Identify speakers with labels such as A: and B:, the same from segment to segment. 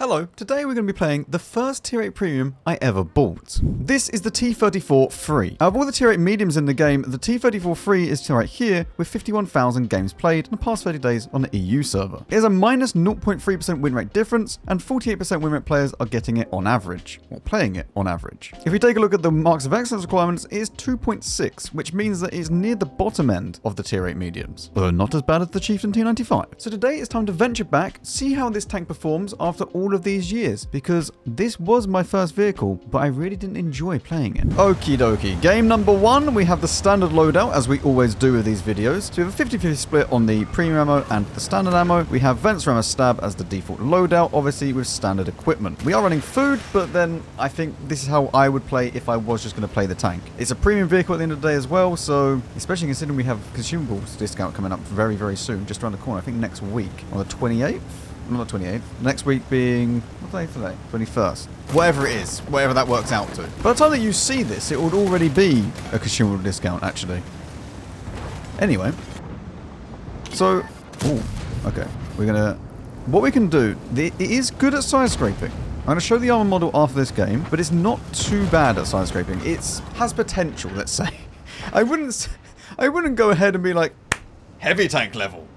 A: Hello, today we're going to be playing the first Tier 8 Premium I ever bought. This is the T-34-3. Out of all the Tier 8 mediums in the game, the T-34-3 is right here with 51,000 games played in the past 30 days on the EU server. It has a minus 0.3% win rate difference, and 48% win rate players are getting it on average, or playing it on average. If we take a look at the Marks of Excellence requirements, it is 2.6, which means that it is near the bottom end of the Tier 8 mediums, although not as bad as the Chieftain T-95. So today it's time to venture back, see how this tank performs after all of these years, because this was my first vehicle, but I really didn't enjoy playing it. Okie dokie. Game number one, we have the standard loadout, as we always do with these videos. So we have a 50-50 split on the premium ammo and the standard ammo. We have Vents Rammer Stab as the default loadout, obviously with standard equipment. We are running food, but then I think this is how I would play if I was just going to play the tank. It's a premium vehicle at the end of the day as well, so especially considering we have consumables discount coming up very, very soon, just around the corner, I think next week, on the 28th? Not 28th. Next week being... what day today? 21st. Whatever it is. Whatever that works out to. By the time that you see this, it would already be a consumable discount, actually. Anyway. So... ooh. Okay. We're gonna... what we can do... it is good at side scraping. I'm going to show the armor model after this game, but it's not too bad at side scraping. It has potential, let's say. I wouldn't go ahead and be like, heavy tank level.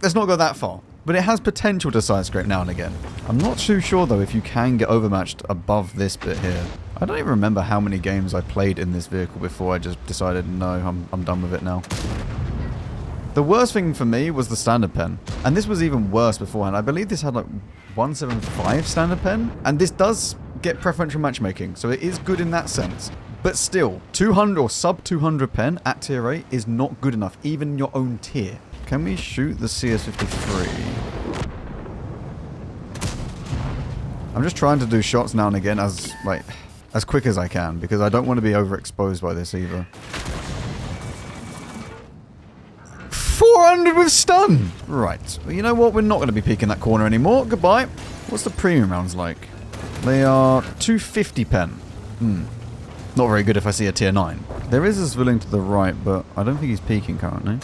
A: Let's not go that far. But it has potential to side scrape now and again. I'm not too sure though if you can get overmatched above this bit here. I don't even remember how many games I played in this vehicle before I just decided, no, I'm done with it now. The worst thing for me was the standard pen. And this was even worse beforehand. I believe this had like 175 standard pen. And this does get preferential matchmaking, so it is good in that sense. But still, 200 or sub 200 pen at tier 8 is not good enough, even in your own tier. Can we shoot the CS-53? I'm just trying to do shots now and again as quick as I can, because I don't want to be overexposed by this either. 400 with stun! Right. Well, you know what? We're not going to be peeking that corner anymore. Goodbye. What's the premium rounds like? They are 250 pen. Not very good if I see a tier 9. There is a civilian to the right, but I don't think he's peeking currently.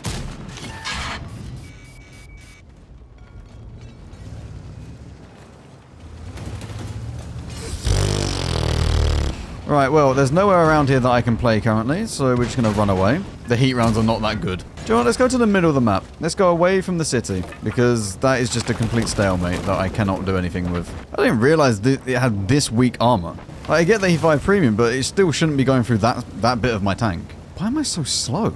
A: Right, well, there's nowhere around here that I can play currently, so we're just going to run away. The heat rounds are not that good. Do you know what? Let's go to the middle of the map. Let's go away from the city, because that is just a complete stalemate that I cannot do anything with. I didn't realize it had this weak armor. I get the E5 premium, but it still shouldn't be going through that bit of my tank. Why am I so slow?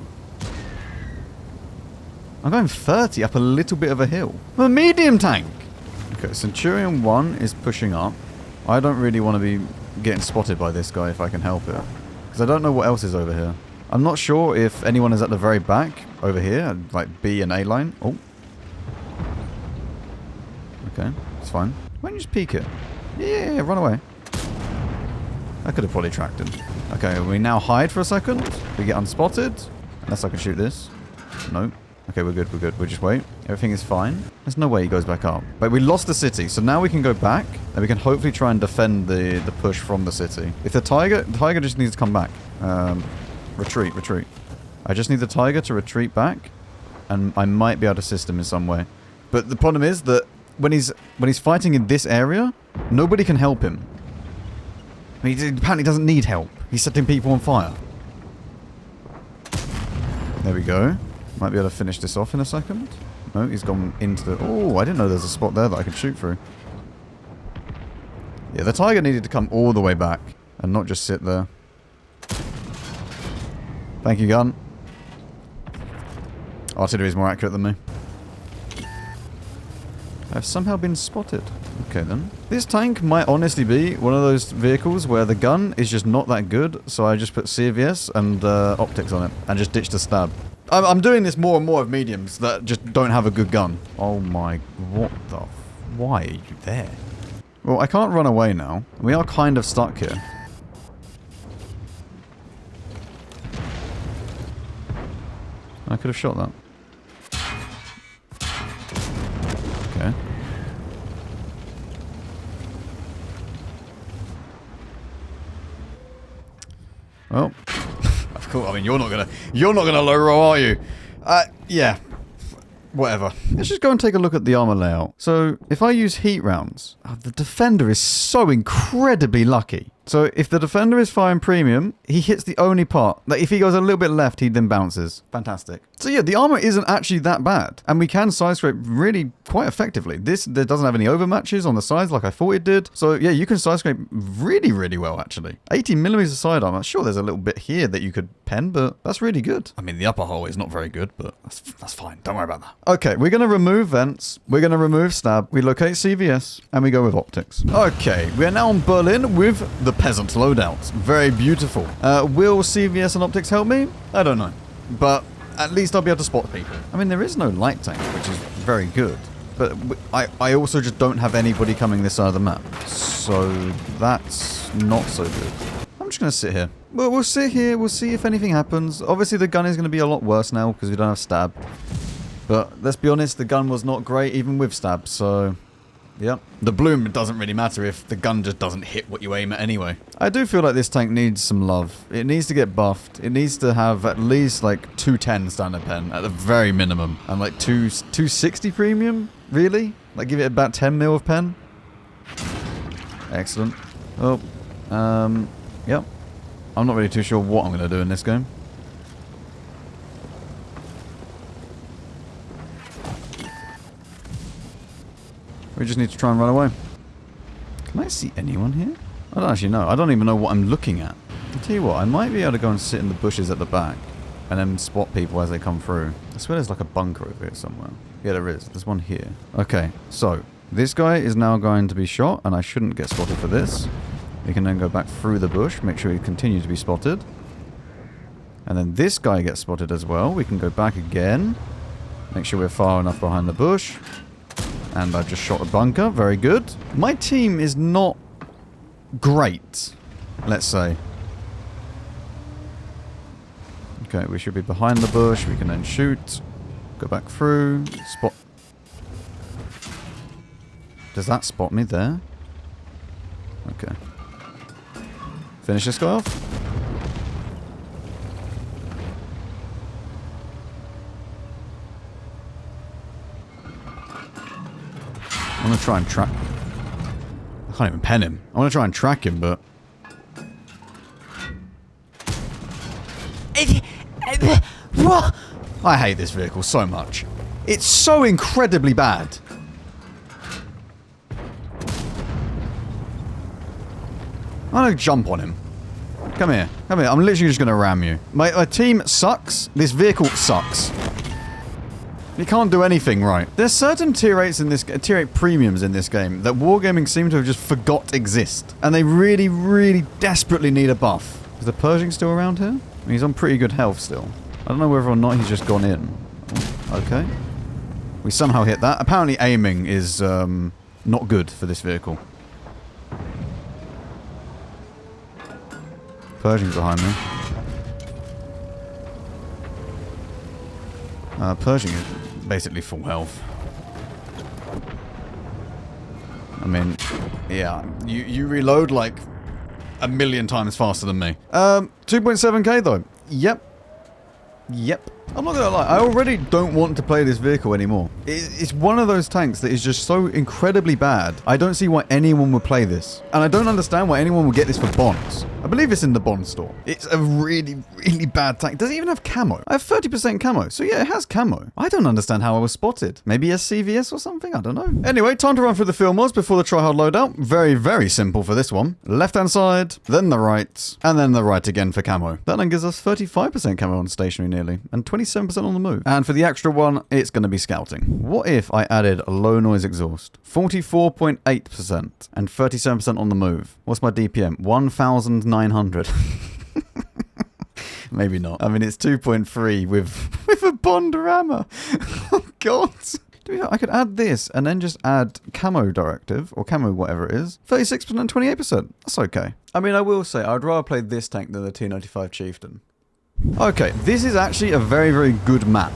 A: I'm going 30 up a little bit of a hill. I'm a medium tank! Okay, Centurion 1 is pushing up. I don't really want to be getting spotted by this guy if I can help it, because I don't know what else is over here. I'm not sure if anyone is at the very back over here, like B and A line. Oh. Okay, it's fine. Why don't you just peek it? Yeah, run away. I could have probably tracked him. Okay, we now hide for a second. We get unspotted. Unless I can shoot this. No. Okay, we're good, we're good. We'll just wait. Everything is fine. There's no way he goes back up. But we lost the city, so now we can go back, and we can hopefully try and defend the push from the city. If the tiger just needs to come back. Retreat, retreat. I just need the tiger to retreat back, and I might be able to assist him in some way. But the problem is that when he's fighting in this area, nobody can help him. He apparently doesn't need help. He's setting people on fire. There we go. Might be able to finish this off in a second. No, he's gone into the... oh, I didn't know there's a spot there that I could shoot through. Yeah, the tiger needed to come all the way back and not just sit there. Thank you, gun. Artillery is more accurate than me. I've somehow been spotted. Okay, then. This tank might honestly be one of those vehicles where the gun is just not that good, so I just put CVS and optics on it and just ditch the stab. I'm doing this more and more of mediums that just don't have a good gun. Oh my... what the... why are you there? Well, I can't run away now. We are kind of stuck here. I could have shot that. Okay. Well, of course. I mean, you're not gonna low roll, are you? Yeah. whatever. Let's just go and take a look at the armor layout. So if I use heat rounds, the defender is so incredibly lucky. So if the defender is firing premium, he hits the only part. Like if he goes a little bit left, he then bounces. Fantastic. So yeah, the armor isn't actually that bad. And we can side scrape really quite effectively. There doesn't have any overmatches on the sides like I thought it did. So yeah, you can side scrape really, really well actually. 18mm side armor. Sure, there's a little bit here that you could pen, but that's really good. I mean, the upper hole is not very good, but that's fine. Don't worry about that. Okay, we're going to remove vents. We're going to remove stab. We locate CVS and we go with optics. Okay, we are now on Berlin with the Peasant Loadout. Very beautiful. Will CVS and optics help me? I don't know. But at least I'll be able to spot people. I mean, there is no light tank, which is very good. But I also just don't have anybody coming this side of the map. So that's not so good. I'm just going to sit here. Well, we'll sit here. We'll see if anything happens. Obviously, the gun is going to be a lot worse now because we don't have stab. But let's be honest, the gun was not great even with stab. So, yep. The bloom doesn't really matter if the gun just doesn't hit what you aim at anyway. I do feel like this tank needs some love. It needs to get buffed. It needs to have at least like 210 standard pen at the very minimum. And like 260 premium? Really? Like give it about 10 mil of pen? Excellent. Oh, yep. I'm not really too sure what I'm going to do in this game. We just need to try and run away. Can I see anyone here? I don't actually know. I don't even know what I'm looking at. I'll tell you what, I might be able to go and sit in the bushes at the back and then spot people as they come through. I swear there's like a bunker over here somewhere. Yeah, there is. There's one here. Okay, so this guy is now going to be shot and I shouldn't get spotted for this. We can then go back through the bush, make sure he continues to be spotted. And then this guy gets spotted as well. We can go back again. Make sure we're far enough behind the bush. And I've just shot a bunker. Very good. My team is not great, let's say. Okay, we should be behind the bush. We can then shoot. Go back through. Spot. Does that spot me there? Okay. Finish this guy off. I'm going to try and track... I can't even pen him. I want to try and track him, but... I hate this vehicle so much. It's so incredibly bad. I'm going to jump on him. Come here. Come here. I'm literally just going to ram you. My team sucks. This vehicle sucks. You can't do anything right. There's certain tier 8s in this tier 8 premiums in this game that Wargaming seem to have just forgot exist. And they really, really desperately need a buff. Is the Pershing still around here? I mean, he's on pretty good health still. I don't know whether or not he's just gone in. Oh, okay. We somehow hit that. Apparently aiming is not good for this vehicle. Pershing's behind me. Pershing is basically full health. I mean, yeah, you reload like a million times faster than me. 2.7k though. Yep. Yep. I'm not gonna lie, I already don't want to play this vehicle anymore. It's one of those tanks that is just so incredibly bad. I don't see why anyone would play this. And I don't understand why anyone would get this for bonds. I believe it's in the bond store. It's a really, really bad tank. Does it even have camo? I have 30% camo. So yeah, it has camo. I don't understand how I was spotted. Maybe a CVS or something? I don't know. Anyway, time to run through the field mods before the Tryhard Loadout. Very, very simple for this one. Left-hand side, then the right, and then the right again for camo. That then gives us 35% camo on stationary nearly, and 27% on the move. And for the extra one, it's going to be scouting. What if I added a low noise exhaust? 44.8% and 37% on the move. What's my DPM? 1,900. Maybe not. I mean, it's 2.3 with a bond rammer. Oh, God. I could add this and then just add camo directive, or camo whatever it is. 36% and 28%. That's okay. I mean, I will say, I'd rather play this tank than the T-35 Chieftain. Okay, this is actually a very, very good map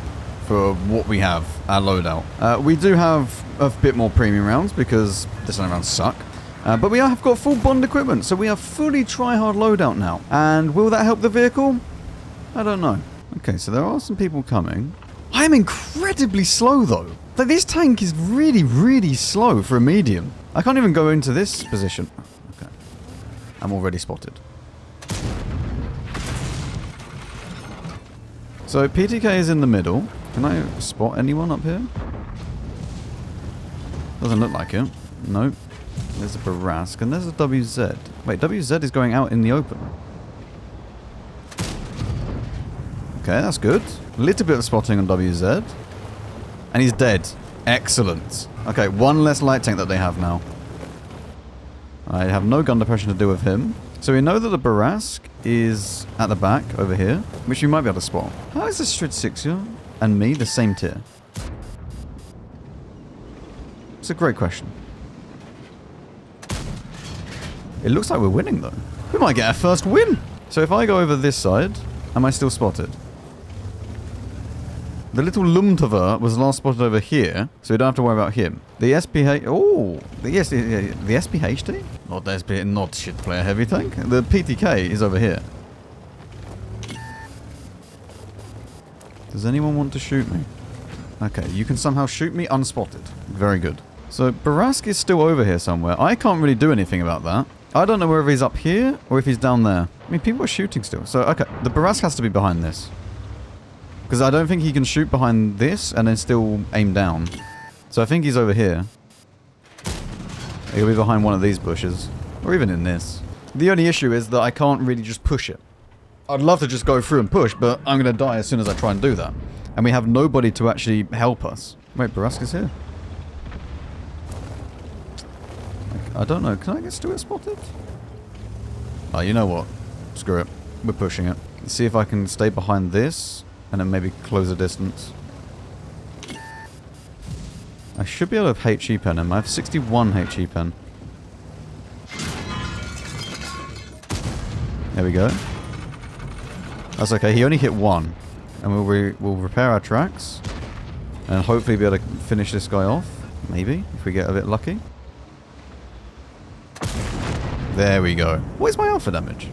A: for what we have at Loadout. We do have a bit more premium rounds because this time rounds suck. But we have got full bond equipment, so we are fully Tryhard Loadout now. And will that help the vehicle? I don't know. Okay, so there are some people coming. I'm incredibly slow though. Like, this tank is really, really slow for a medium. I can't even go into this position. Okay. I'm already spotted. So PTK is in the middle. Can I spot anyone up here? Doesn't look like it. Nope. There's a Barask and there's a WZ. Wait, WZ is going out in the open. Okay, that's good. A little bit of spotting on WZ. And he's dead. Excellent. Okay, one less light tank that they have now. I have no gun depression to do with him. So we know that the Barask is at the back over here, which we might be able to spot. How is the Strid 6 and me the same tier? It's a great question. It looks like we're winning though. We might get our first win. So if I go over this side, am I still spotted? The little Lumtava was last spotted over here, so we don't have to worry about him. The SPH... Oh! The SPHT? Not the SPH, not shit player heavy tank. The PTK is over here. Does anyone want to shoot me? Okay, you can somehow shoot me unspotted. Very good. So, Barask is still over here somewhere. I can't really do anything about that. I don't know whether he's up here or if he's down there. I mean, people are shooting still. So, okay, the Barask has to be behind this. Because I don't think he can shoot behind this and then still aim down. So I think he's over here. He'll be behind one of these bushes. Or even in this. The only issue is that I can't really just push it. I'd love to just go through and push, but I'm going to die as soon as I try and do that. And we have nobody to actually help us. Wait, Barask is here. I don't know. Can I get Stuart spotted? Oh, you know what? Screw it. We're pushing it. Let's see if I can stay behind this. And then maybe close the distance. I should be able to have HE pen him. I have 61 HE pen. There we go. That's okay. He only hit one. And we'll repair our tracks. And hopefully be able to finish this guy off. Maybe. If we get a bit lucky. There we go. What is my alpha damage?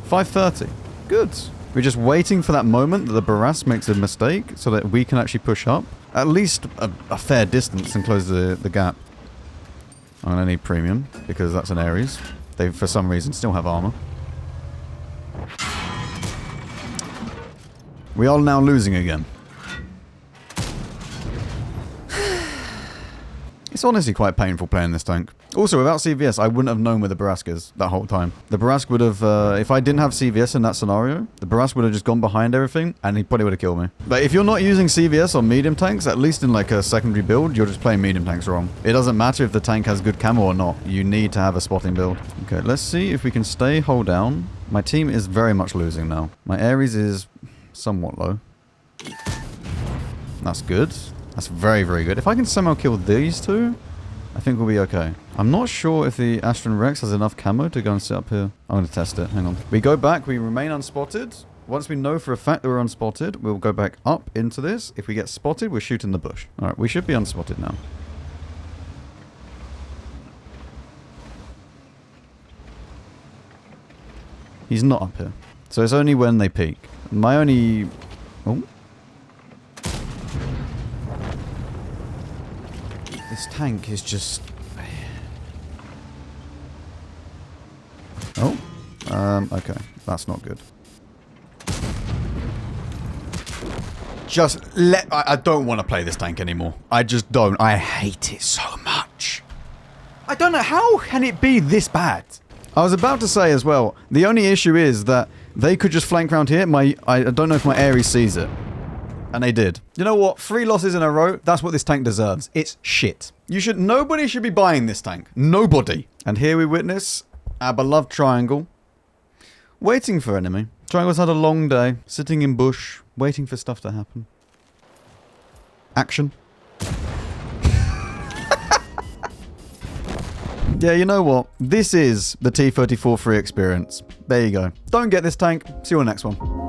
A: 530. Good. We're just waiting for that moment that the Barask makes a mistake so that we can actually push up. At least a fair distance and close the gap. I'm going to need premium because that's an Ares. They, for some reason, still have armor. We are now losing again. It's honestly quite painful playing this tank. Also, without CVS, I wouldn't have known where the Barask is that whole time. The Barask would have, if I didn't have CVS in that scenario, the Barask would have just gone behind everything, and he probably would have killed me. But if you're not using CVS on medium tanks, at least in like a secondary build, you're just playing medium tanks wrong. It doesn't matter if the tank has good camo or not. You need to have a spotting build. Okay, let's see if we can stay hold down. My team is very much losing now. My Ares is somewhat low. That's good. That's very, very good. If I can somehow kill these two, I think we'll be okay. I'm not sure if the Astron Rex has enough camo to go and sit up here. I'm going to test it. Hang on. We go back. We remain unspotted. Once we know for a fact that we're unspotted, we'll go back up into this. If we get spotted, we're shooting the bush. All right, we should be unspotted now. He's not up here. So it's only when they peek. My only... Oh. This tank is just... Oh. Okay. That's not good. Just let... I don't want to play this tank anymore. I just don't. I hate it so much. I don't know. How can it be this bad? I was about to say as well, the only issue is that they could just flank around here. I don't know if my Ares sees it. And they did. You know what? 3 losses in a row. That's what this tank deserves. It's shit. Nobody should be buying this tank. Nobody. And here we witness our beloved Triangle waiting for enemy. Triangle's had a long day, sitting in bush, waiting for stuff to happen. Action. Yeah, you know what? This is the T-34-3 experience. There you go. Don't get this tank. See you on the next one.